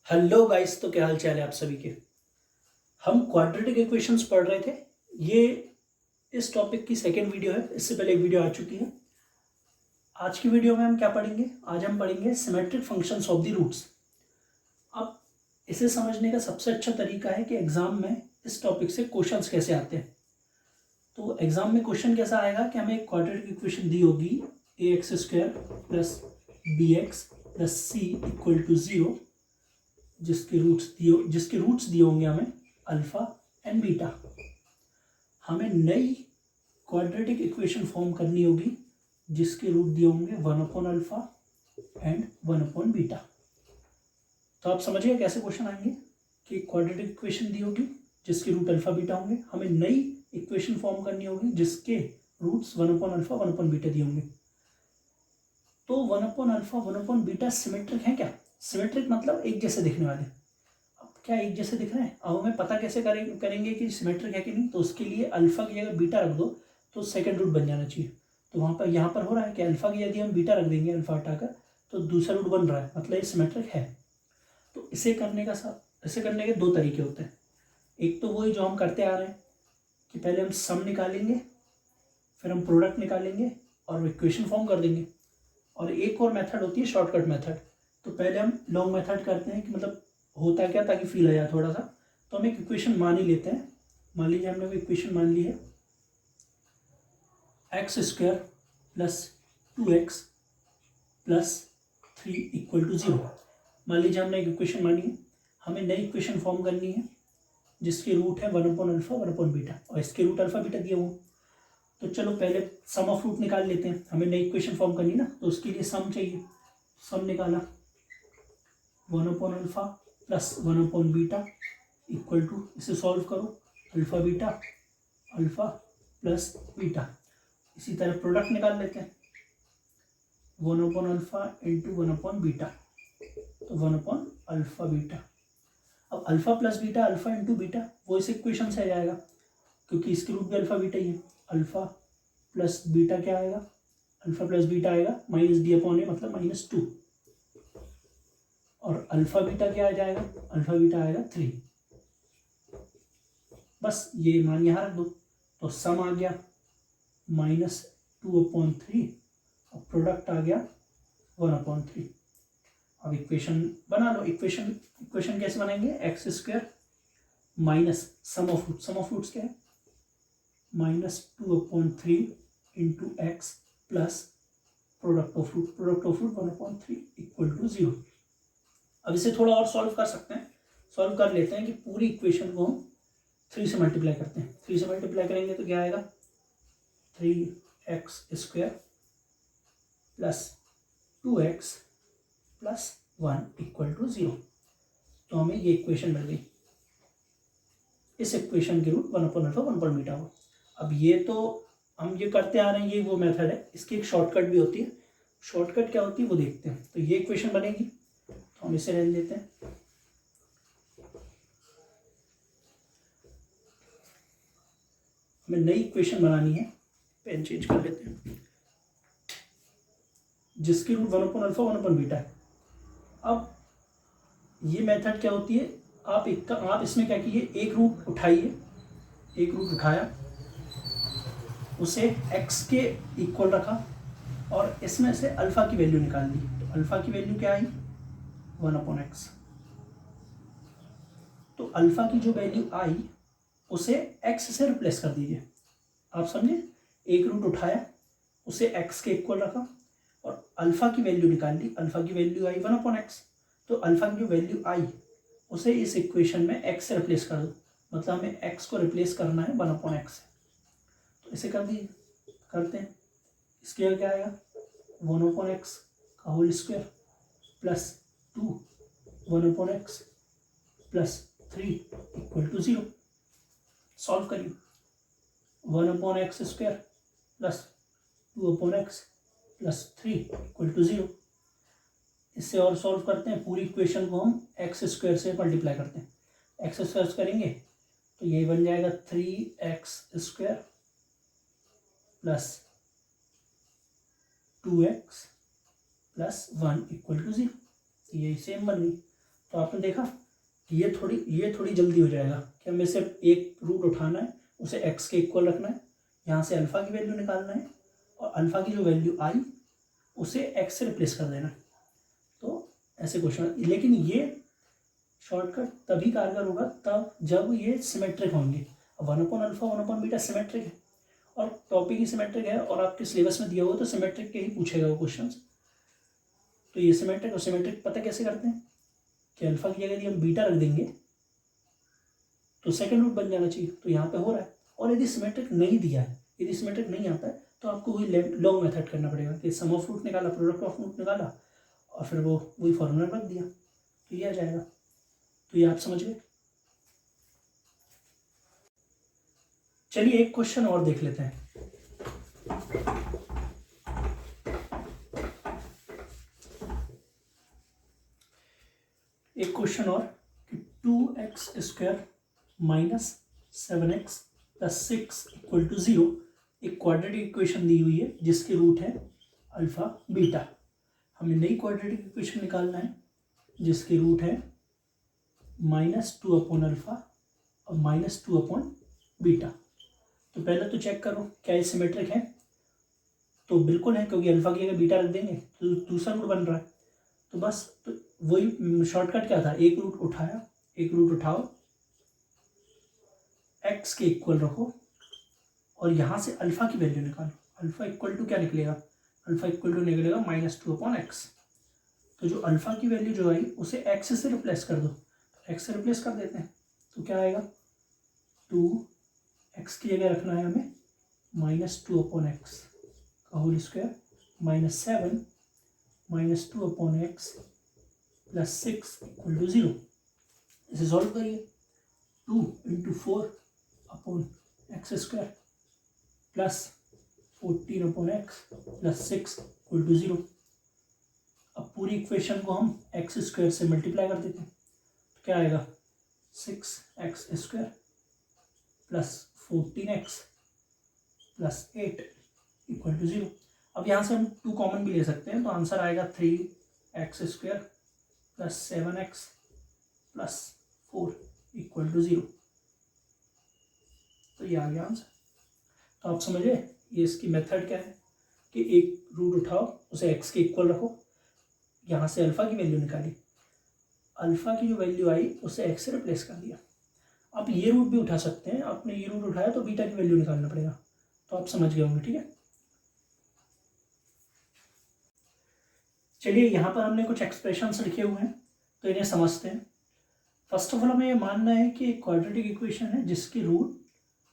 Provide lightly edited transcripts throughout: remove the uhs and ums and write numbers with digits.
Hello guys, तो क्या हाल चाल है आप सभी के। हम क्वाड्रेटिक इक्वेशंस पढ़ रहे थे। ये इस टॉपिक की सेकेंड वीडियो है। इससे पहले एक वीडियो आ चुकी है। आज की वीडियो में हम क्या पढ़ेंगे? आज हम पढ़ेंगे symmetric functions of the roots. अब इसे समझने का सबसे अच्छा तरीका है कि एग्जाम में इस टॉपिक से क्वेश्चंस कैसे आते हैं। तो एग्जाम में क्वेश्चन कैसा आएगा कि हमें एक क्वाड्रेटिक इक्वेशन दी होगी ax² plus bx plus c equal to 0, जिसके रूट्स दिए होंगे हमें अल्फा एंड बीटा। हमें नई क्वाड्रेटिक इक्वेशन फॉर्म करनी होगी जिसके रूट दिए होंगे 1/अल्फा एंड 1/बीटा। तो आप समझिए कैसे क्वेश्चन आएंगे कि क्वाड्रेटिक इक्वेशन दी होगी जिसके रूट अल्फा बीटा होंगे, हमें नई इक्वेशन फॉर्म करनी होगी जिसके रूट्स 1/अल्फा 1/बीटा दिए होंगे। तो 1/अल्फा 1/बीटा सिमेट्रिक है क्या? सिमेट्रिक मतलब एक जैसे दिखने वाले। अब क्या एक जैसे दिख रहे हैं? अब हमें पता कैसे करेंगे कि सिमेट्रिक है कि नहीं? तो उसके लिए अल्फा की जगह बीटा रख दो तो सेकंड रूट बन जाना चाहिए। तो वहाँ पर यहाँ पर हो रहा है कि अल्फा की यदि हम बीटा रख देंगे अल्फा हटाकर तो दूसरा रूट बन रहा है, मतलब ये सिमेट्रिक है। तो इसे करने के दो तरीके होते हैं। एक तो वही जो हम करते आ रहे हैं कि पहले हम सम निकालेंगे, फिर हम प्रोडक्ट निकालेंगे और इक्वेशन फॉर्म कर देंगे। और एक और मेथड होती है शॉर्टकट मेथड। तो पहले हम लॉन्ग मेथड करते हैं कि मतलब होता क्या, ताकि फील आ जाए थोड़ा सा। तो हम एक इक्वेशन मान ही लेते हैं। मान लीजिए हमने वो इक्वेशन मान ली है x² plus 2x plus 3 equal to 0। मान लीजिए हमने एक इक्वेशन मानी है। हमें नई इक्वेशन फॉर्म करनी है जिसके रूट है 1/अल्फा 1/बीटा और इसके रूट अल्फा बीटा दिए हुए। तो चलो पहले सम ऑफ रूट निकाल लेते हैं। हमें नई इक्वेशन फॉर्म करनी है ना, तो उसके लिए सम चाहिए। सम निकाला 1/अल्फा प्लस 1/बीटा इक्वल टू, इसे सॉल्व करो, अल्फा प्लस बीटा। इसी तरह प्रोडक्ट निकाल लेते हैं 1/अल्फा इंटू 1/बीटा, तो 1/अल्फा बीटा। अब alpha plus beta alpha into beta वो इस इक्वेशन से आ जाएगा क्योंकि इसके रूट भी अल्फा बीटा ही है। अल्फा प्लस बीटा क्या आएगा? अल्फा प्लस बीटा आएगा -d/a, मतलब -2। और अल्फा बीटा क्या आ जाएगा? अल्फा बीटा आएगा 3। बस ये मान यहाँ रख दो तो सम आ गया -2/3 और प्रोडक्ट आ गया 1/3। अब इक्वेशन बना लो। इक्वेशन कैसे बनाएंगे? x² minus sum of roots क्या है? -2/3 into x plus product of root 1/3 equal to 0। अब इसे थोड़ा और सॉल्व कर सकते हैं। सॉल्व कर लेते हैं कि पूरी इक्वेशन को हम 3 से मल्टीप्लाई करते हैं। 3 से मल्टीप्लाई करेंगे तो क्या आएगा? 3x² plus 2x plus 1 equal to 0। तो हमें ये इक्वेशन मिल गई। इस इक्वेशन के रूट 1/अल्फा 1/बीटा हो। अब ये तो हम ये करते आ रहे हैं, ये वो मेथड है। इसकी एक शॉर्टकट भी होती है। शॉर्टकट क्या होती है वो देखते हैं। तो ये इक्वेशन बनेगी तो हम इसे रहने देते हैं। हमें नई इक्वेशन बनानी है। पेन चेंज कर लेते हैं। जिसकी रूट 1/अल्फा 1/बीटा है। अब ये मेथड क्या होती है? आप इसमें क्या कीजिए, एक रूट उठाइए। एक रूट उठाया, उसे x के इक्वल रखा और इसमें से अल्फा की वैल्यू निकाल ली। तो अल्फा की वैल्यू क्या आई? 1/x। तो अल्फा की जो वैल्यू आई उसे x से रिप्लेस कर दीजिए। आप समझे? एक रूट उठाया, उसे x के इक्वल रखा और अल्फा की वैल्यू निकाल ली। अल्फा की वैल्यू आई 1/x। तो अल्फा की जो वैल्यू आई उसे इस इक्वेशन में x से रिप्लेस कर दो, मतलब हमें x को रिप्लेस करना है 1/x से। तो इसे कर दीजिए। करते हैं। इसके क्या आएगा? 1/x का होल स्क्वायर प्लस 2 1/x प्लस 3 इक्वल टू 0। सॉल्व करिए। 1/x² plus 2/x plus 3 equal to 0। इससे और सॉल्व करते हैं। पूरी इक्वेशन को हम x² से मल्टीप्लाई करते हैं। x² करेंगे तो यही बन जाएगा 3x² plus 2x plus 1 equal to 0। यही सेम बन गई। तो आपने देखा कि ये थोड़ी जल्दी हो जाएगा कि हमें सिर्फ एक रूट उठाना है, उसे x के इक्वल रखना है, यहाँ से अल्फ़ा की वैल्यू निकालना है और अल्फ़ा की जो वैल्यू आई उसे x से रिप्लेस कर देना है। तो ऐसे क्वेश्चन, लेकिन ये शॉर्टकट तभी कारगर होगा तब जब ये सिमेट्रिक होंगे। 1/अल्फ़ा 1/बीटा सिमेट्रिक है और टॉपिक ही सिमेट्रिक है और आपके सिलेबस में दिया हुआ तो सिमेट्रिक के ही पूछेगा वो क्वेश्चन। तो ये सिमेट्रिक और सिमेट्रिक पता कैसे करते हैं कि अल्फ़ा की जगह यदि हम बीटा रख देंगे तो सेकंड रूट बन जाना चाहिए, तो यहाँ पे हो रहा है। और यदि सिमेट्रिक नहीं दिया है, यदि सिमेट्रिक नहीं आता है तो आपको वही लॉन्ग मेथड करना पड़ेगा कि सम ऑफ रूट निकाला, प्रोडक्ट ऑफ रूट निकाला और फिर वो वही फॉर्मूला रख दिया, तो ये आ जाएगा। तो ये आप समझ गए। चलिए एक क्वेश्चन और देख लेते हैं। एक क्वेश्चन और कि 2x² minus 7x plus 6 equal to 0 एक क्वाड्रेटिक इक्वेशन दी हुई है जिसकी रूट है अल्फा बीटा। हमें नई क्वाड्रेटिक इक्वेशन निकालना है जिसकी रूट है -2/अल्फा और -2/बीटा। तो पहले तो चेक करो क्या ये सिमेट्रिक है, तो बिल्कुल है क्योंकि अल्फा की जगह बीटा रख देंगे तो दूसरा रूट बन रहा है। तो बस तो वही शॉर्टकट क्या था, एक रूट उठाया, एक रूट उठाओ, x के इक्वल रखो और यहाँ से अल्फा की वैल्यू निकालो। अल्फा इक्वल टू क्या निकलेगा, अल्फा इक्वल टू निकलेगा -2/x। तो जो अल्फा की वैल्यू जो आई उसे x से रिप्लेस कर दो, x से रिप्लेस कर देते हैं तो क्या आएगा, 2x की जगह रखना है हमें -2/x का whole square -7 -2/x plus 6 equal to 0। इसे सॉल्व करिए, 2 × 4/x² plus 14/x plus 6 equal to 0। अब पूरी इक्वेशन को हम x² से मल्टीप्लाई कर देते हैं तो क्या आएगा, 6x² plus 14x plus 8 equal to 0। अब यहाँ से हम 2 कॉमन भी ले सकते हैं तो आंसर आएगा 3x² plus 7x plus 4 equal to 0। तो ये आ गया आंसर। तो आप समझे ये इसकी मेथड क्या है कि एक रूट उठाओ, उसे x के इक्वल रखो, यहाँ से अल्फा की वैल्यू निकाली, अल्फा की जो वैल्यू आई उसे x से रिप्लेस कर दिया। आप ये रूट भी उठा सकते हैं, आपने ये रूट उठाया तो बीटा की वैल्यू निकालना पड़ेगा। तो आप समझ गए होंगे, ठीक है। चलिए यहाँ पर हमने कुछ एक्सप्रेशंस लिखे हुए हैं तो इन्हें समझते हैं। फर्स्ट ऑफ ऑल हमें ये मानना है कि एक क्वाड्रेटिक इक्वेशन है जिसकी रूट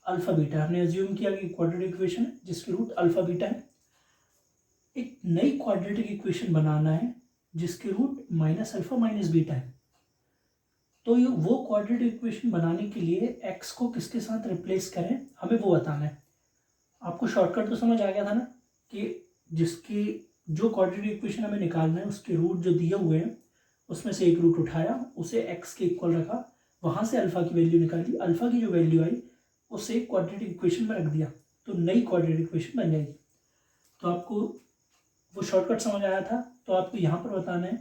अल्फा बीटा, हमने अज्यूम किया कि क्वाड्रेटिक इक्वेशन है जिसकी रूट अल्फा बीटा है। एक नई क्वाड्रेटिक इक्वेशन बनाना है जिसकी रूट -अल्फा बीटा है। तो ये वो क्वाड्रेटिक इक्वेशन बनाने के लिए x को किसके साथ रिप्लेस करें हमें वो बताना है। आपको शॉर्टकट तो समझ आ गया था ना कि जिसकी जो क्वाड्रेटिक इक्वेशन हमें निकालना है उसके रूट जो दिए हुए हैं उसमें से एक रूट उठाया, उसे x के इक्वल रखा, वहाँ से अल्फा की वैल्यू निकाली, अल्फा की जो वैल्यू आई उसे क्वाड्रेटिक इक्वेशन में रख दिया तो नई क्वाड्रेटिक इक्वेशन बन जाएगी। तो आपको वो शॉर्टकट समझ आया था। तो आपको यहाँ पर बताना है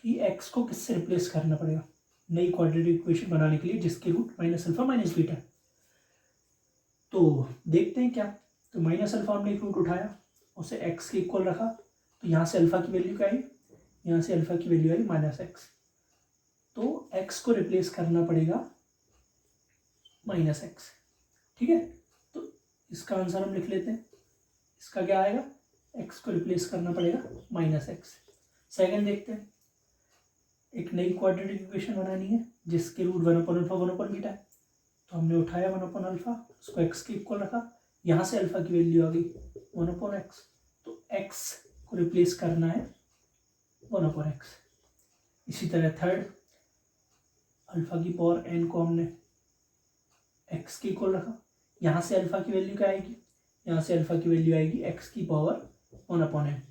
कि x को किससे रिप्लेस करना पड़ेगा नई क्वाड्रेटिक इक्वेशन बनाने के लिए जिसकी रूट -अल्फा बीटा है। तो देखते हैं क्या। तो -अल्फा हमने एक रूट उठाया, उसे x के इक्वल रखा, तो यहाँ से अल्फा की वैल्यू क्या आई, यहाँ से अल्फा की वैल्यू आई -x। तो x को रिप्लेस करना पड़ेगा -x, ठीक है। तो इसका आंसर हम लिख लेते हैं, इसका क्या आएगा, x को रिप्लेस करना पड़ेगा -x। सेकंड देखते हैं, एक नई क्वाड्रेटिक इक्वेशन बनानी है जिसके रूट 1/अल्फा 1/बीटा है। तो हमने उठाया 1/अल्फा, उसको x के इक्वल रखा, यहाँ से अल्फा की वैल्यू आ गई 1/x, तो x को रिप्लेस करना है 1/x। इसी तरह थर्ड, अल्फा की पावर n को हमने x के इक्वल रखा, यहाँ से अल्फा की वैल्यू क्या आएगी, यहाँ से अल्फा की वैल्यू आएगी x की पावर 1/n।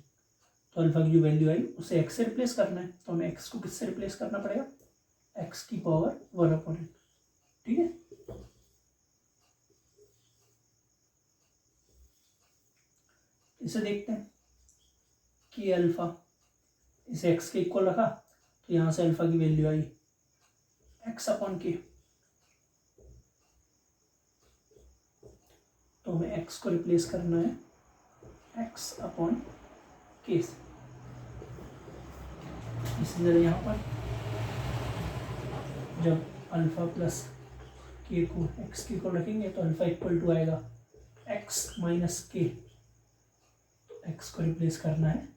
तो अल्फा की जो वैल्यू आई उसे x से रिप्लेस करना है तो हमें x को किससे रिप्लेस करना पड़ेगा, x की पावर 1/n, ठीक है। इसे देखते हैं कि अल्फा, इसे x के इक्वल रखा तो यहाँ से अल्फा की वैल्यू आई x अपॉन के। तो हमें x को रिप्लेस करना है x अपॉन के से। इसी तरह यहाँ पर जब अल्फा प्लस के को x के को रखेंगे तो अल्फा इक्वल टू आएगा x माइनस के। तो x को रिप्लेस करना है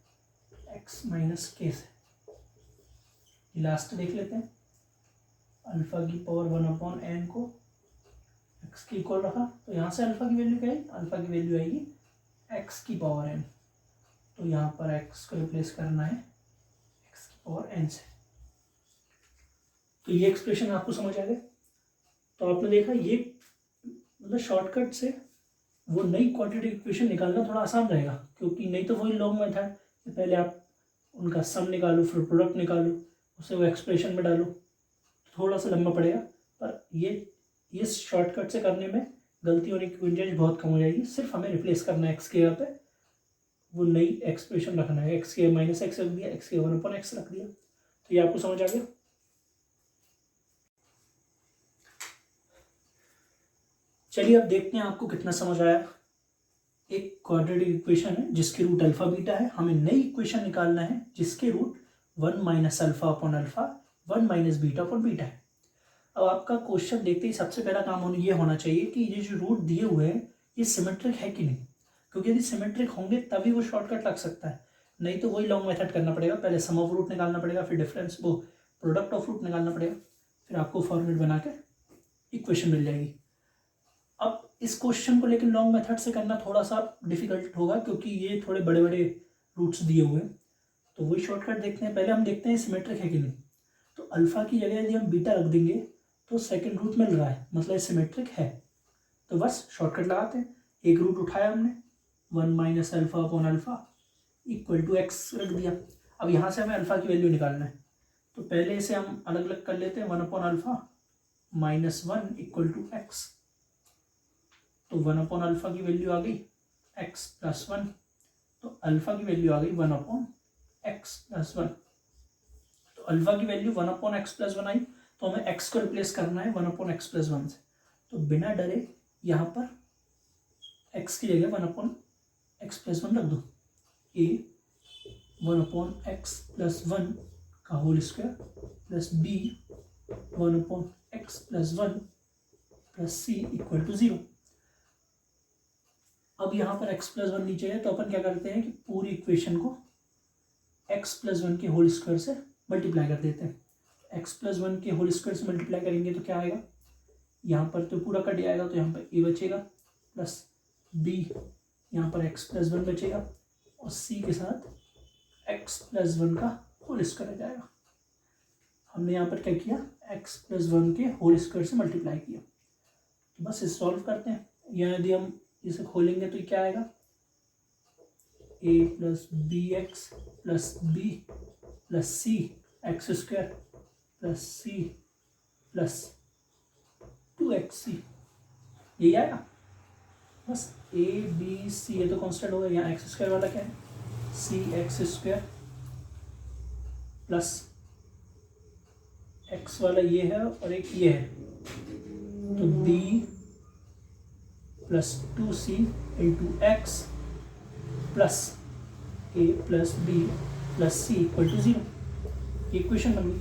x माइनस के से। लास्ट देख लेते हैं, अल्फा की पावर 1 अपॉन एन को x की इक्वल रखा, तो यहाँ से अल्फा की वैल्यू क्या है, अल्फा की वैल्यू आएगी x की पावर n। तो यहाँ पर x को रिप्लेस करना है x की पावर n से। तो ये एक्सप्रेशन आपको समझ आ गया। तो आपने देखा ये मतलब शॉर्टकट से वो नई क्वाड्रेटिक इक्वेशन निकालना थोड़ा आसान रहेगा, क्योंकि नहीं तो वही लॉन्ग मेथड कि पहले आप उनका सम निकालो फिर प्रोडक्ट निकालो उसे वो एक्सप्रेशन में डालो, थोड़ा सा लंबा पड़ेगा। पर ये शॉर्टकट से करने में गलती होने की गुंजाइश बहुत कम हो जाएगी। सिर्फ हमें रिप्लेस करना है एक्स के यहाँ पे वो नई एक्सप्रेशन रखना है, एक्स के माइनस एक्स रख दिया, एक्स के 1 अपॉन एक्स रख दिया। तो ये आपको समझ आ गया। चलिए अब देखते हैं आपको कितना समझ आया। एक क्वाड्रेटिक इक्वेशन है जिसके रूट अल्फा बीटा है, हमें नई इक्वेशन निकालना है जिसके root 1 minus alpha upon alpha 1 minus beta upon beta है। अब आपका क्वेश्चन देखते ही सबसे पहला काम ये होना चाहिए कि ये जो रूट दिए हुए हैं ये सिमेट्रिक है कि नहीं, क्योंकि यदि सिमेट्रिक होंगे तभी वो शॉर्टकट लग सकता है, नहीं तो वही लॉन्ग मेथड करना पड़ेगा। पहले सम ऑफ रूट निकालना पड़ेगा, फिर डिफरेंस वो प्रोडक्ट ऑफ रूट निकालना पड़ेगा, फिर आपको फॉर्मूलेट बना के इक्वेशन मिल जाएगी। अब इस क्वेश्चन को लेकिन लॉन्ग मेथड से करना थोड़ा सा डिफिकल्ट होगा, क्योंकि ये थोड़े बड़े बड़े रूट्स दिए हुए हैं। तो वही शॉर्टकट देखते हैं। पहले हम देखते हैं सिमेट्रिक है कि नहीं। तो अल्फा की जगह यदि हम बीटा रख देंगे तो सेकंड रूट मिल रहा है, मतलब सिमेट्रिक है। तो बस शॉर्टकट लगाते हैं, एक रूट उठाया हमने 1 minus alpha upon alpha equal to x रख दिया। अब यहाँ से हमें अल्फा की वैल्यू निकालना है, तो पहले इसे हम अलग अलग कर लेते हैं। 1 upon alpha minus 1 equal to x. तो 1 अपॉन अल्फा की वैल्यू आ गई x प्लस 1, तो अल्फा की वैल्यू आ गई 1 अपॉन एक्स प्लस 1। तो अल्फा की वैल्यू 1 अपॉन एक्स प्लस 1 आई, तो हमें x को रिप्लेस करना है 1 अपॉन एक्स प्लस 1 से। तो बिना डरे यहाँ पर x की जगह 1 अपॉन एक्स प्लस 1 रख दो। a 1 अपॉन एक्स प्लस 1 का whole square plus b 1 upon x plus 1 plus c equal to 0। अब यहाँ पर x प्लस 1 नीचे है, तो अपन क्या करते हैं कि पूरी इक्वेशन को x प्लस 1 के होल स्क्वायर से मल्टीप्लाई कर देते हैं। x प्लस 1 के होल स्क्वायर से मल्टीप्लाई करेंगे तो क्या आएगा, यहाँ पर तो पूरा कट जाएगा, तो यहाँ पर a बचेगा प्लस b, यहाँ पर x प्लस 1 बचेगा और c के साथ x प्लस 1 का होल स्क्वायर आ जाएगा। हमने यहाँ पर क्या किया, x प्लस 1 के होल स्क्वायर से मल्टीप्लाई किया। तो बस इसे सॉल्व करते हैं। यहाँ यदि हम इसे खोलेंगे तो क्या आएगा, a plus b x plus b plus c x square plus c plus 2xc, यही आएगा। बस a b c ये तो कांस्टेंट होगा, यहाँ एक्स स्क्वायर वाला क्या है c x square plus x वाला ये है और एक ये है, तो b plus 2c into x plus a plus b plus c equal to 0। ये इक्वेशन बन गई,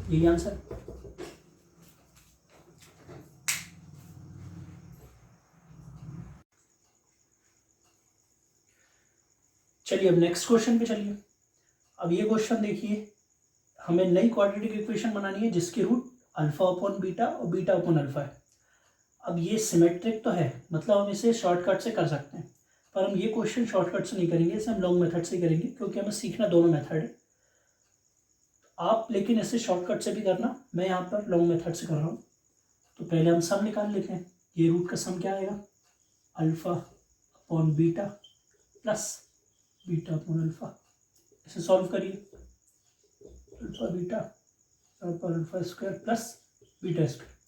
यही आंसर। चलिए अब नेक्स्ट क्वेश्चन पे चलिए। अब ये क्वेश्चन देखिए, हमें नई क्वाड्रेटिक इक्वेशन बनानी है जिसके रूट अल्फा अपॉन बीटा और बीटा अपॉन अल्फा है। अब ये सिमेट्रिक तो है, मतलब हम इसे शॉर्टकट से कर सकते हैं, पर हम ये क्वेश्चन शॉर्टकट से नहीं करेंगे, इसे हम लॉन्ग मेथड से ही करेंगे, क्योंकि हमें सीखना दोनों मेथड है। आप लेकिन इसे शॉर्टकट से भी करना, मैं यहाँ पर लॉन्ग मेथड से कर रहा हूँ। तो पहले हम सम निकाल लेते हैं। ये रूट का सम क्या आएगा, alpha upon beta plus beta upon alpha. इसे सॉल्व करिए, alpha beta alpha square plus beta square.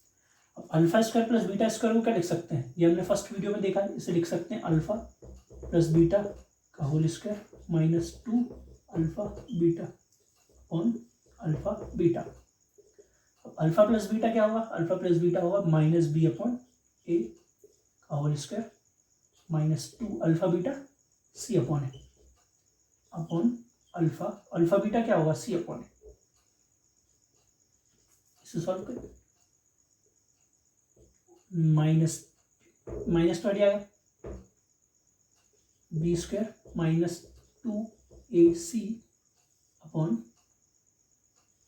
अब alpha square plus beta square को क्या लिख सकते हैं, ये हमने फर्स्ट वीडियो में देखा है, इसे लिख सकते हैं अल्फा प्लस बीटा का whole square minus 2 alpha beta upon alpha beta. Alpha plus beta क्या होगा, अल्फा प्लस बीटा होगा माइनस बी अपॉन ए का whole square minus 2 alpha beta C upon A upon alpha, alpha beta क्या होगा सी upon ए। इसे solve करें, minus minus तो हट जाएगा, b square minus 2ac upon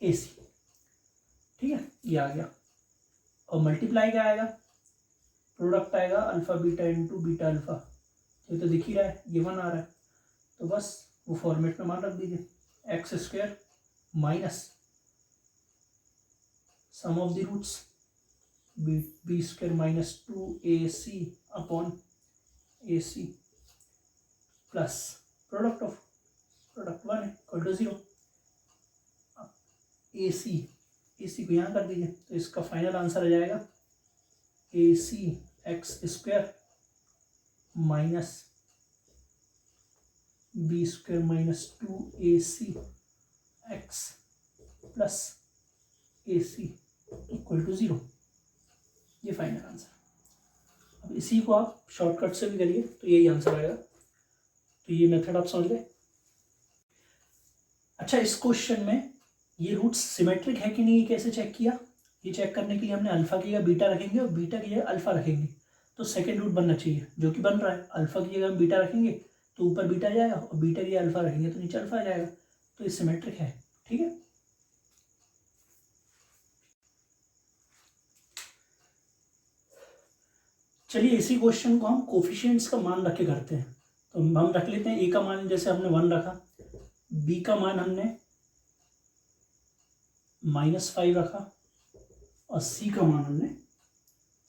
a c. ठीक है, ये आ गया। और मल्टीप्लाई क्या आएगा, प्रोडक्ट आएगा alpha beta into beta alpha, ये तो दिख ही रहा है, ये 1 आ रहा है, तो बस वो फॉर्मेट में मान रख दीजिए, x square minus sum of the roots b square minus 2ac upon a c plus product of product 1 equal to 0। A c को यहाँ कर दीजिए, तो इसका फाइनल आंसर आ जाएगा a c x square minus b square minus 2ac x plus a c equal to 0। ये final answer. अब इसी को आप शॉर्टकट से भी करिए तो यही आंसर आएगा। तो ये मेथड आप समझ लें। अच्छा, इस क्वेश्चन में ये रूट्स सिमेट्रिक है कि नहीं, ये कैसे चेक किया, ये चेक करने के लिए हमने अल्फा की जगह बीटा रखेंगे और बीटा की जगह अल्फा रखेंगे, तो सेकंड रूट बनना चाहिए, जो कि बन रहा है। अल्फा की जगह हम बीटा रखेंगे तो ऊपर बीटा आ जाएगा, और बीटा की जगह अल्फा रखेंगे तो नीचे अल्फा आ जाएगा, तो ये सिमेट्रिक है। ठीक है, चलिए इसी क्वेश्चन को हम कोफिशिएंट्स का मान रख के करते हैं। तो हम रख लेते हैं, ए का मान जैसे हमने 1 रखा, बी का मान हमने -5 रखा, और सी का मान हमने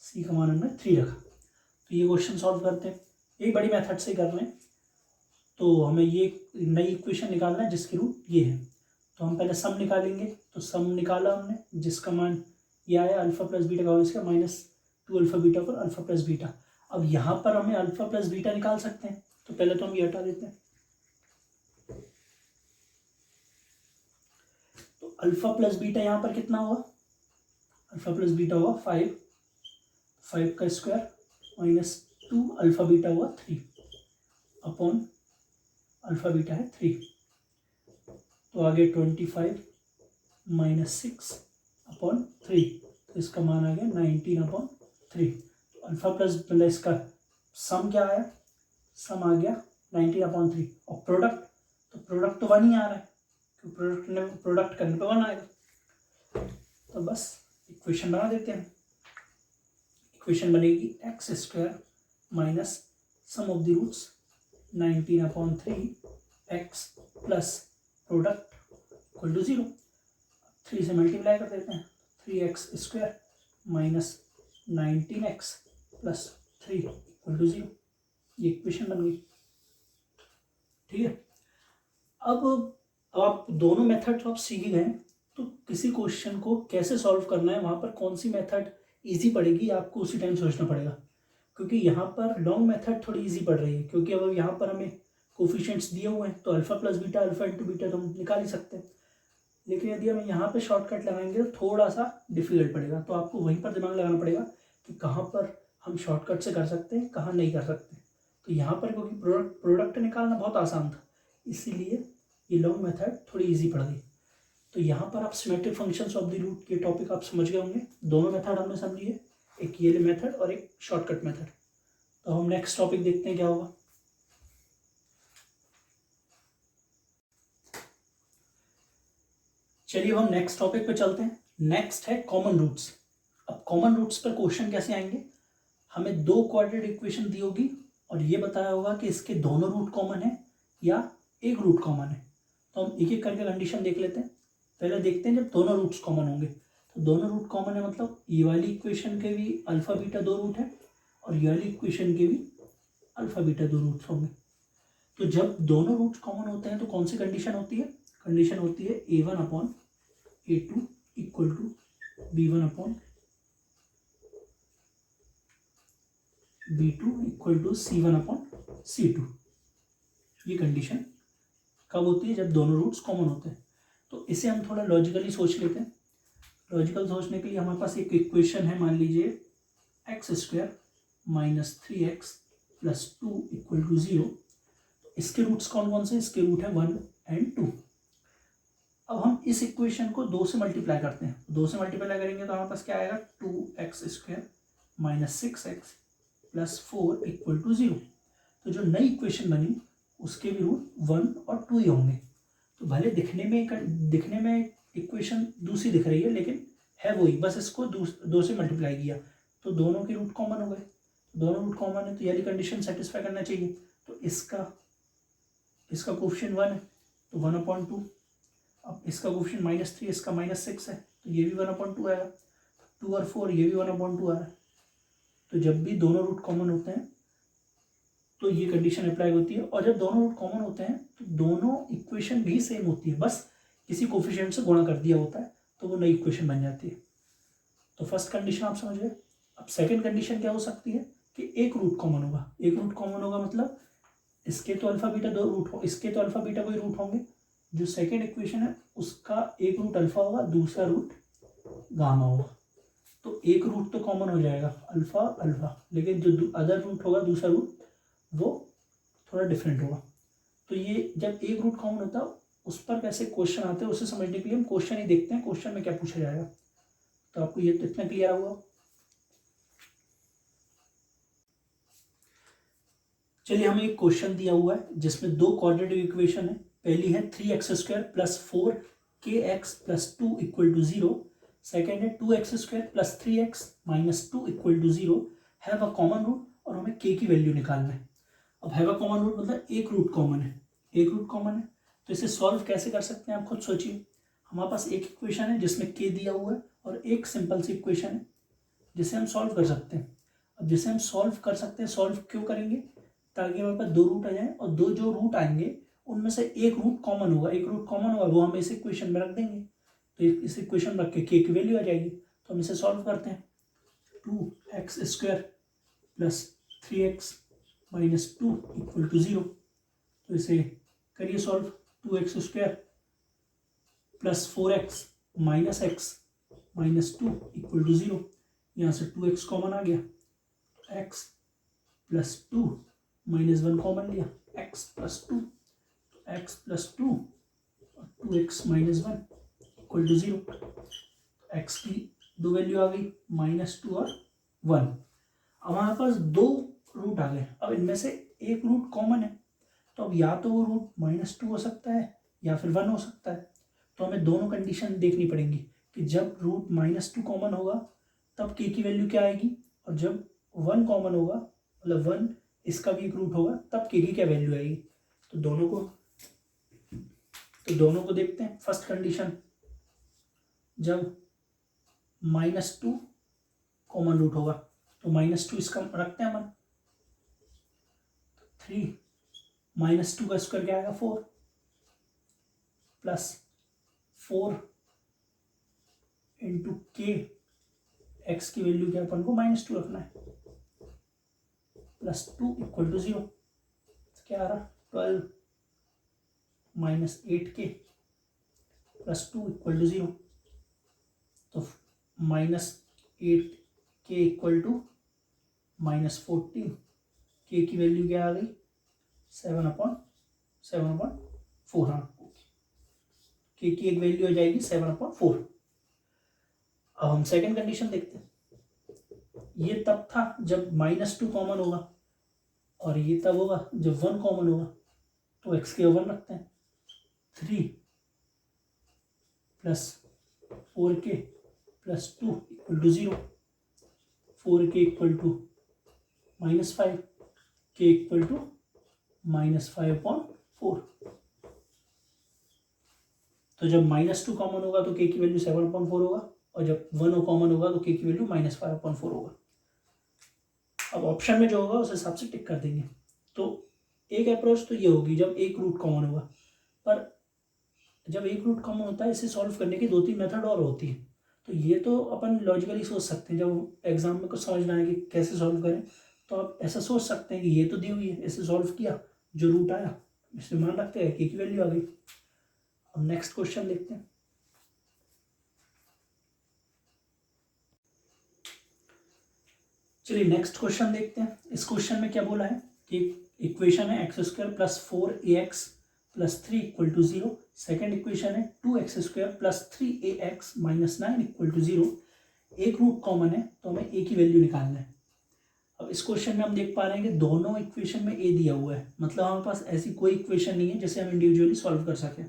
3 रखा। तो ये क्वेश्चन सॉल्व करते हैं, एक बड़ी मेथड से कर रहे हैं। तो हमें ये नई इक्वेशन निकालना है जिसकी रूट ये है। तो हम पहले सम निकालेंगे, तो सम निकाला हमने जिसका मान ये आया अल्फा प्लस बीटा का whole square minus 2 alpha beta पर अल्फा प्लस बीटा। अब यहाँ पर हमें अल्फा प्लस बीटा निकाल सकते हैं, तो पहले तो हम ये हटा देते हैं। तो अल्फा प्लस बीटा यहाँ पर कितना होगा, अल्फा प्लस बीटा हुआ 5 का स्क्वायर माइनस 2 अल्फा बीटा हुआ 3 अपॉन अल्फा बीटा है 3, तो आगे 25 माइनस 6 अपॉन 3, तो इसका मान आ गया 19 अपॉन 3। तो अल्फा प्लस मतलब इसका सम क्या आया, सम आ गया 19 अपॉन 3, और प्रोडक्ट तो 1 ही आ रहा है, क्योंकि प्रोडक्ट करने पे 1 आएगा। तो बस इक्वेशन बना देते हैं। इक्वेशन बनेगी x square minus sum of the roots 19 upon 3 x plus product equal to 0। 3 से मल्टीप्लाई कर देते हैं, 3x square minus 19x plus 3 equal to 0। ये इक्वेशन बन गई। ठीक है, अब आप दोनों मेथड जो आप सीख गए, तो किसी क्वेश्चन को कैसे सॉल्व करना है, वहाँ पर कौन सी मेथड इजी पड़ेगी आपको उसी टाइम सोचना पड़ेगा, क्योंकि यहाँ पर लॉन्ग मेथड थोड़ी इजी पड़ रही है। क्योंकि अब यहाँ पर हमें कोफिशिएंट्स दिए हुए हैं, तो alpha plus beta alpha into beta तो हम निकाल ही सकते हैं, लेकिन यदि हम यहाँ पे शॉर्टकट लगाएंगे तो थोड़ा सा डिफिकल्ट पड़ेगा। तो आपको वहीं पर दिमाग लगाना पड़ेगा कि कहाँ पर हम शॉर्टकट से कर सकते हैं, कहाँ नहीं कर सकते। तो यहाँ पर क्योंकि प्रोडक्ट निकालना बहुत आसान था, इसीलिए ये लॉन्ग मेथड थोड़ी ईजी पड़ गई। तो यहाँ पर आप symmetric functions of the root के टॉपिक आप समझ गए होंगे। दोनों मेथड हमने समझी है, एक ये मेथड और एक शॉर्टकट मेथड। तो हम नेक्स्ट टॉपिक देखते हैं क्या होगा। चलिए हम नेक्स्ट टॉपिक पे चलते हैं। नेक्स्ट है कॉमन रूट्स। अब कॉमन रूट्स पर क्वेश्चन कैसे आएंगे, हमें 2 क्वाड्रेटिक इक्वेशन दी होगी और ये बताया होगा कि इसके दोनों रूट कॉमन है या एक रूट कॉमन है। तो हम एक एक करके कंडीशन देख लेते हैं। पहले देखते हैं जब दोनों रूट्स कॉमन होंगे, तो दोनों रूट कॉमन है मतलब ये वाली इक्वेशन के भी अल्फा बीटा 2 रूट है और ये वाली इक्वेशन के भी अल्फा बीटा 2 रूट्स होंगे। तो जब दोनों रूट्स कॉमन होते हैं तो कौन सी कंडीशन होती है, कंडीशन होती है a1 upon a2 equal to b1 upon b2 equal to c1 upon c2। ये कंडीशन कब होती है, जब दोनों रूट्स कॉमन होते हैं। तो इसे हम थोड़ा लॉजिकली सोच लेते हैं। लॉजिकल सोचने के लिए हमारे पास एक इक्वेशन है, मान लीजिए x² minus 3x plus 2 equal to 0। तो इसके रूट्स कौन कौन से? इसके रूट है 1 एंड 2। अब हम इस इक्वेशन को 2 से मल्टीप्लाई करते हैं। 2 से मल्टीप्लाई करेंगे तो हमारे पास क्या आएगा? 2x² minus 6x plus 4 equal to 0। तो जो नई इक्वेशन बनी उसके भी रूट 1 और 2 ही होंगे। तो भले दिखने में इक्वेशन दूसरी दिख रही है, लेकिन है वही, बस इसको 2 से मल्टीप्लाई किया तो दोनों के रूट कॉमन हो गए। दोनों रूट कॉमन है तो यही कंडीशन सेटिस्फाई करना चाहिए। तो इसका कोफिशिएंट 1 है तो 1/2। अब इसका कोफिशिएंट -3, इसका -6 है तो ये भी 1/2 आएगा। 2 और 4 ये भी 1/2 आ रहा है। तो जब भी दोनों रूट कॉमन होते हैं तो ये कंडीशन अप्लाई होती है, और जब दोनों रूट कॉमन होते हैं तो दोनों इक्वेशन भी सेम होती है, बस किसी कोफिशिएंट से गुणा कर दिया होता है तो वो नई इक्वेशन बन जाती है। तो फर्स्ट कंडीशन आप समझ गए। अब सेकंड कंडीशन क्या हो सकती है कि एक रूट कॉमन होगा। एक रूट कॉमन होगा मतलब इसके तो अल्फा बीटा 2 रूट हो, इसके तो अल्फा बीटा कोई रूट होंगे। जो सेकंड इक्वेशन है उसका एक रूट अल्फा होगा, दूसरा रूट गामा होगा। तो एक रूट तो कॉमन हो जाएगा अल्फा अल्फा, लेकिन जो अदर रूट होगा, दूसरा रूट, वो थोड़ा डिफरेंट होगा। तो ये जब एक रूट कॉमन होता है उस पर कैसे क्वेश्चन आते हैं उसे समझने के लिए हम क्वेश्चन ही देखते हैं, क्वेश्चन में क्या पूछा जाएगा। तो आपको ये तो इतना क्लियर हुआ। चलिए, हमें एक क्वेश्चन दिया हुआ है जिसमें 2 क्वाड्रेटिक इक्वेशन है। पहली है 3x² plus 4kx plus 2 equal to 0। Second है 2x² plus 3x minus 2 equal to 0 have a common root, और हमें k की वैल्यू निकालना है। अब हैव अ कॉमन रूट मतलब एक रूट कॉमन है, एक रूट कॉमन है। तो इसे सॉल्व कैसे कर सकते हैं आप खुद सोचिए। हमारे पास एक इक्वेशन है जिसमें k दिया हुआ है और एक सिंपल सी इक्वेशन है जिसे हम सॉल्व कर सकते हैं। अब जिसे हम सॉल्व कर सकते हैं, सॉल्व क्यों करेंगे? ताकि हमारे पास 2 रूट आ जाए, और जो रूट आएंगे उनमें से एक रूट कॉमन होगा, एक रूट कॉमन होगा वो हम इस इक्वेशन में रख देंगे। तो इस इक्वेशन में रख के k की वैल्यू आ जाएगी। तो हम इसे सॉल्व करते हैं। 2x² plus 3x minus 2 equal to 0। तो इसे करिए solve. 2x² plus 4x minus x minus 2 equal to 0। यहाँ से 2x कॉमन आ गया, x प्लस 2 माइनस 1 कॉमन लिया, x प्लस 2, x प्लस 2 और 2x minus 1 equal to 0। x की 2 वैल्यू आ गई, -2 और 1। अब हमारे पास 2 रूट आ गए। अब इनमें से एक रूट कॉमन है, तो अब या तो वो रूट -2 हो सकता है या फिर 1 हो सकता है। तो हमें दोनों कंडीशन देखनी पड़ेंगी कि जब रूट -2 कॉमन होगा तब k की वैल्यू क्या आएगी, और जब 1 कॉमन होगा मतलब 1 इसका भी एक रूट होगा तब k की क्या वैल्यू आएगी। तो दोनों को देखते हैं। फर्स्ट कंडीशन, जब -2 कॉमन रूट होगा तो -2 इसका रखते हैं अपन। 3 -2 का स्क्वायर क्या आएगा 4 प्लस 4 इंटू k, x की वैल्यू क्या अपन को -2 रखना है, प्लस 2 इक्वल टू 0। क्या आ रहा 12 minus 8k plus 2 equal to 0। तो -8k इक्वल टू -14, k की वैल्यू क्या आ गई 7/4। हाँ, k की एक वैल्यू आ जाएगी 7/4। अब हम सेकंड कंडीशन देखते हैं। ये तब था जब -2 कॉमन होगा, और ये तब होगा जब 1 कॉमन होगा। तो x के 1 रखते हैं। 3 plus 4k plus 2 equal to 0। 4k equal to -5, k equal to -5/4। तो जब -2 कॉमन होगा तो k की वैल्यू 7/4 होगा, और जब 1 कॉमन होगा तो k की वैल्यू -5/4 होगा। अब ऑप्शन में जो होगा उस हिसाब से टिक कर देंगे। तो एक अप्रोच तो ये होगी जब एक रूट कॉमन होगा, पर जब एक रूट कॉमन होता है इसे सॉल्व करने की 2-3 मेथड और होती है। तो ये तो अपन लॉजिकली सोच सकते हैं, जब एग्जाम में कुछ समझना है कि कैसे सॉल्व करें तो आप ऐसा सोच सकते हैं कि ये तो दी हुई है, इसे सॉल्व किया, जो रूट आया इसे मान रखते हैं, k की वैल्यू आ गई। अब नेक्स्ट क्वेश्चन देखते हैं। चलिए नेक्स्ट क्वेश्चन देखते हैं। इस क्वेश्चन में क्या बोला है कि इक्वेशन है x square plus 4ax plus 3 equal to 0। Second equation है 2x square plus 3ax minus 9 equal to 0। एक रूट कॉमन है तो हमें a की वैल्यू निकालना है। अब इस क्वेश्चन में हम देख पा रहे हैं कि दोनों इक्वेशन में a दिया हुआ है, मतलब हमारे पास ऐसी कोई इक्वेशन नहीं है जिसे हम इंडिविजुअली सॉल्व कर सकें।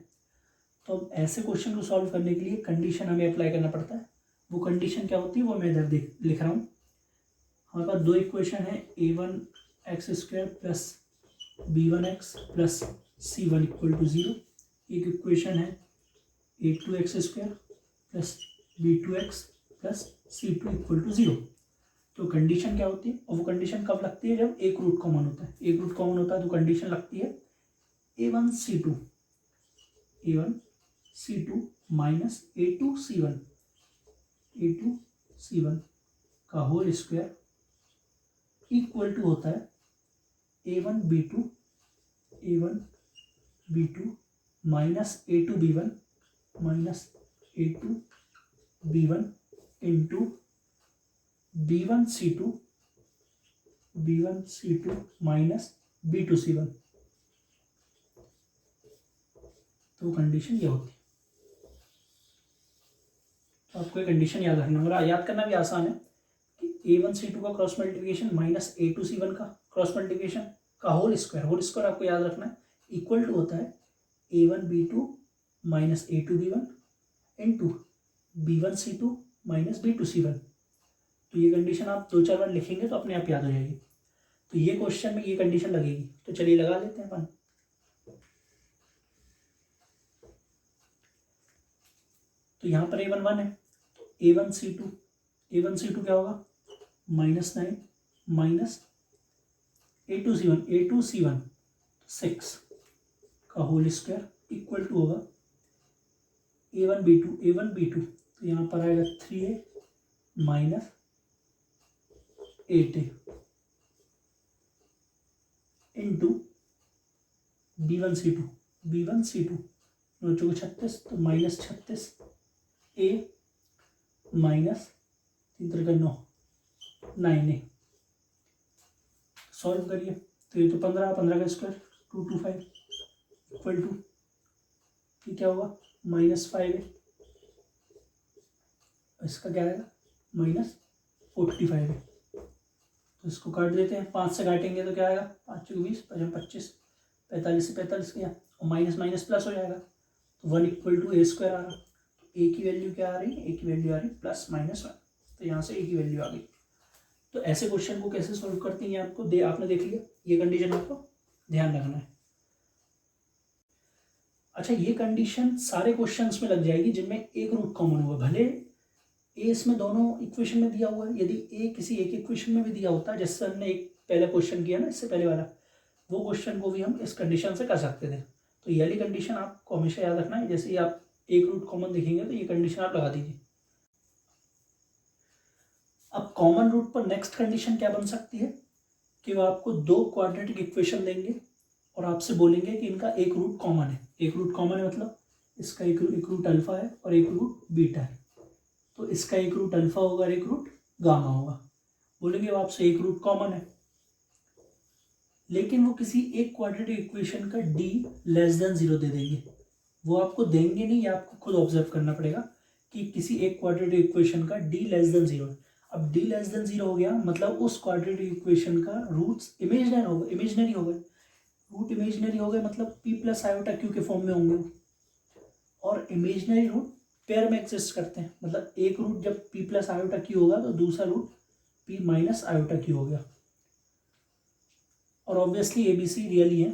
तो अब ऐसे क्वेश्चन को सॉल्व करने के लिए कंडीशन हमें अप्लाई करना पड़ता है। वो कंडीशन क्या होती है वो मैं इधर लिख रहा हूँ। हमारे पास दो इक्वेशन है a1x square plus b1x plus c1 equal to 0। एक इक्वेशन है a2x square plus b2x plus c2 equal to 0। तो कंडीशन क्या होती है, और वो कंडीशन कब लगती है जब एक रूट कॉमन होता है। एक रूट कॉमन होता है तो कंडीशन लगती है a1 c2 minus a2 c1 का होल स्क्वायर इक्वल टू होता है a1 b2 minus a2 b1 into b1 c2 minus b2 c1। तो कंडीशन ये होती है। तो आपको ये कंडीशन याद रखना होगा। याद करना भी आसान है कि a1 c2 का cross multiplication minus a2 c1 का क्रॉस मल्टीप्लिकेशन का होल स्क्वायर आपको याद रखना है इक्वल टू होता है a1 b2 minus a2 b1 into b1 c2 minus b2 c1। तो ये कंडीशन आप 2-4 बार लिखेंगे तो अपने आप याद हो जाएगी। तो ये क्वेश्चन में ये कंडीशन लगेगी, तो चलिए लगा लेते हैं अपन। तो यहाँ पर a1 1 है तो a1 c2 क्या होगा -9 माइनस a2 c1 6 का होल स्क्वायर इक्वल टू होगा a1 b2 तो यहाँ पर आएगा 3a minus 8a into b1 c2 नौ 36 तो minus 36a minus 9a। Solve करिए तो ये तो 15 का स्क्वायर 225 इक्वल टू ये क्या होगा -5a। इसका क्या आएगा -45 है। तो इसको काट देते हैं, 5 से काटेंगे तो क्या आएगा 5 × 20 5 × 25 45 से 45 गया और माइनस माइनस प्लस हो जाएगा तो 1 इक्वल टू a स्क्वायर आ रहा। तो a की वैल्यू क्या आ रही है, a की वैल्यू आ रही +-1। तो यहाँ से a की वैल्यू आ गई। तो ऐसे क्वेश्चन को कैसे सॉल्व करते हैं ये आपने देख लिया। ये कंडीशन आपको ध्यान रखना है। अच्छा, ये कंडीशन सारे क्वेश्चंस में लग जाएगी जिनमें एक रूट कॉमन होगा। भले ए इसमें दोनों इक्वेशन में दिया हुआ है, यदि ए किसी एक इक्वेशन में भी दिया होता है, जैसे हमने एक पहला क्वेश्चन किया ना इससे पहले वाला, वो क्वेश्चन को भी हम इस कंडीशन से कर सकते थे। तो ये वाली कंडीशन आपको हमेशा याद रखना है। जैसे ही आप एक रूट कॉमन देखेंगे तो ये कंडीशन आप लगा दीजिए। अब कॉमन रूट पर नेक्स्ट कंडीशन क्या बन सकती है कि वो आपको दो क्वाड्रेटिक इक्वेशन देंगे और आपसे बोलेंगे कि इनका एक रूट कॉमन है। एक रूट कॉमन है मतलब इसका एक रूट अल्फा है और एक रूट बीटा है। तो इसका एक रूट अल्फा होगा और एक रूट गामा होगा। बोलेंगे वो आपसे एक रूट कॉमन है, लेकिन वो किसी एक क्वाड्रेटिक इक्वेशन का d <0 दे देंगे। वो आपको देंगे नहीं, ये आपको खुद ऑब्जर्व करना पड़ेगा कि किसी एक क्वाड्रेटिक इक्वेशन का d <0 है। अब d <0 हो गया मतलब उस क्वाड्रेटिक इक्वेशन का रूट्स इमेजिनरी हो गए। रूट इमेजिनरी हो गए मतलब p + i/q के फॉर्म में होंगे और इमेजिनरी रूट पेयर में एग्जिस्ट करते हैं। मतलब एक रूट जब p + i/q होगा तो दूसरा रूट p - i/q हो गया। और ऑब्वियसली ABC रियल ही है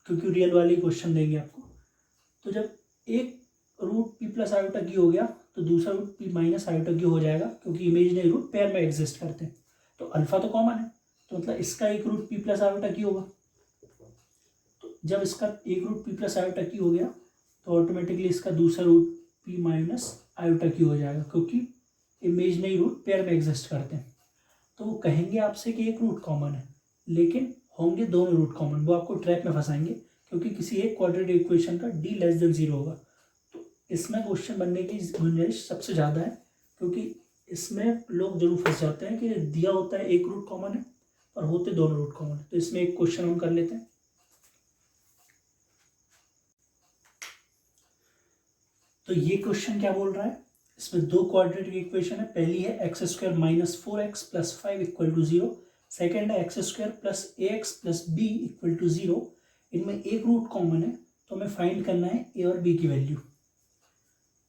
क्योंकि रियल वाले क्वेश्चन देंगे आपको। तो जब एक रूट p + i/q हो गया तो दूसरा रूट p - i/q हो जाएगा क्योंकि इमेजिनरी रूट पेयर में एग्जिस्ट करते हैं। तो अल्फा तो कॉमन है तो मतलब इसका एक रूट p + i/q होगा। तो जब इसका एक रूट p + i/q हो गया तो ऑटोमेटिकली इसका दूसरा रूट p - i/q हो जाएगा क्योंकि इमेजिनरी रूट पेयर में एग्जिस्ट करते हैं। तो वो कहेंगे आपसे कि एक रूट कॉमन है, लेकिन होंगे दोनों रूट कॉमन। वो आपको ट्रैप में फंसाएंगे क्योंकि किसी एक क्वाड्रेटिक इक्वेशन का d लेस देन 0 होगा। तो इसमें क्वेश्चन बनने की गुंजाइश सबसे ज़्यादा है, क्योंकि इसमें लोग जरूर फंस जाते हैं कि दिया होता है एक रूट कॉमन है और होते दोनों रूट कॉमन है। तो इसमें एक क्वेश्चन हम कर लेते हैं। तो ये क्वेश्चन क्या बोल रहा है, इसमें दो क्वाड्रेटिक इक्वेशन है। पहली है x square minus 4x plus 5 equal to 0। Second है x square plus ax plus b equal to 0। इनमें एक रूट कॉमन है, तो हमें फाइंड करना है a और b की वैल्यू।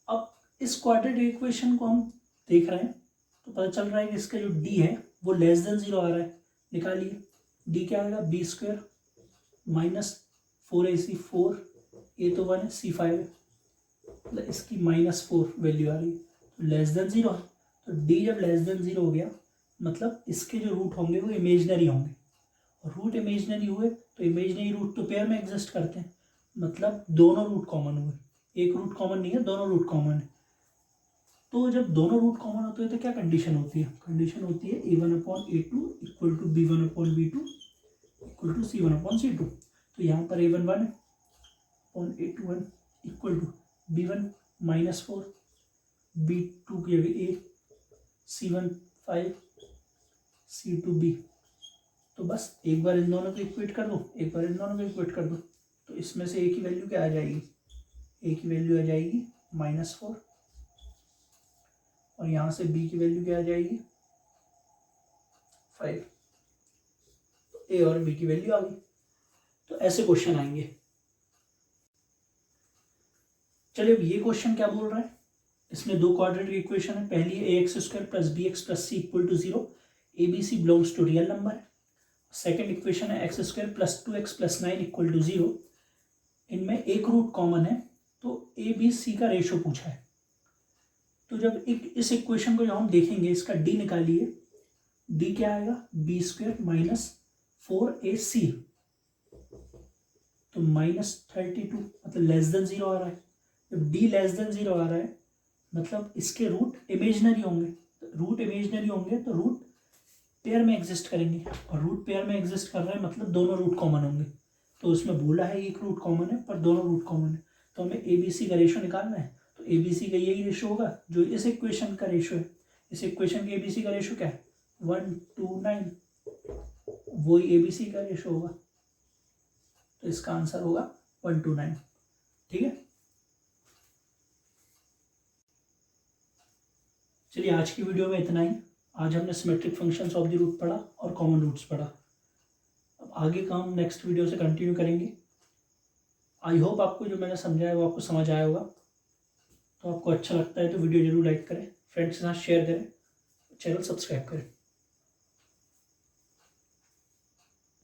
अब इस क्वाड्रेटिक इक्वेशन को हम देख रहे हैं तो पता चल रहा है कि इसका जो d है वो लेस देन 0 आ रहा है। निकालिए, d क्या आएगा, B square minus 4ac 4, a तो 1 है, c 5 है, मतलब इसकी -4 वैल्यू आ रही है, तो लेस देन 0 है। तो d जब लेस देन 0 हो गया मतलब इसके जो रूट होंगे वो इमेजनरी होंगे, और रूट इमेजनरी हुए तो इमेजनरी रूट तो पेयर में एग्जिस्ट करते हैं, मतलब दोनों रूट कॉमन हुए। एक रूट कॉमन नहीं है, दोनों रूट कॉमन है। तो जब दोनों रूट कॉमन होते हैं तो क्या कंडीशन होती है, कंडीशन होती है a1/a2 equal to b1/b2 equal to c1/c2। तो यहाँ पर a1 1 है upon a2 1 equal to b1 -4, b2 की जगह a, c1 5, c2 b। तो बस एक बार इन दोनों को इक्वेट कर दो, एक बार इन दोनों को इक्वेट कर दो, तो इसमें से a की वैल्यू क्या आ जाएगी, a की वैल्यू आ जाएगी -4, और यहाँ से b की वैल्यू क्या आ जाएगी 5। तो a और b की वैल्यू आ गई। तो ऐसे क्वेश्चन आएंगे। चलिए अब ये क्वेश्चन क्या बोल रहा है, इसमें दो क्वाड्रेटिक इक्वेशन है। पहली है ax square plus bx plus c equal to 0, abc belongs to real number है। सेकेंड इक्वेशन है x square plus 2x plus 9 equal to 0। इनमें एक रूट कॉमन है, तो ए बी सी का रेशो पूछा है। तो जब इस इक्वेशन को जब हम देखेंगे, इसका d निकालिए, d क्या आएगा, बी स्क्वायर माइनस 4ac, तो -32, मतलब लेस देन 0 आ रहा है। जब d लेस देन 0 आ रहा है मतलब इसके रूट इमेजनरी होंगे, रूट इमेजनरी होंगे तो रूट पेयर में एग्जिस्ट करेंगे, और रूट पेयर में एग्जिस्ट कर रहे हैं मतलब दोनों रूट कॉमन होंगे। तो उसमें बोला है एक रूट कॉमन है पर दोनों रूट कॉमन है, तो हमें ए बी सी का रेशो निकालना है। तो ए बी सी का यही रेशो होगा जो इस इक्वेशन का रेशो है। इस इक्वेशन के ए बी सी का रेशो क्या है, 1 2 9, वही ए बी सी का रेशो होगा। तो इसका आंसर होगा 1 2 9। ठीक है, चलिए आज की वीडियो में इतना ही। आज हमने symmetric functions of the root पढ़ा और कॉमन रूट्स पढ़ा। अब आगे का हम नेक्स्ट वीडियो से कंटिन्यू करेंगे। आई होप आपको जो मैंने समझाया वो आपको समझ आया होगा। तो आपको अच्छा लगता है तो वीडियो जरूर लाइक करें, फ्रेंड्स के साथ शेयर करें, चैनल सब्सक्राइब करें।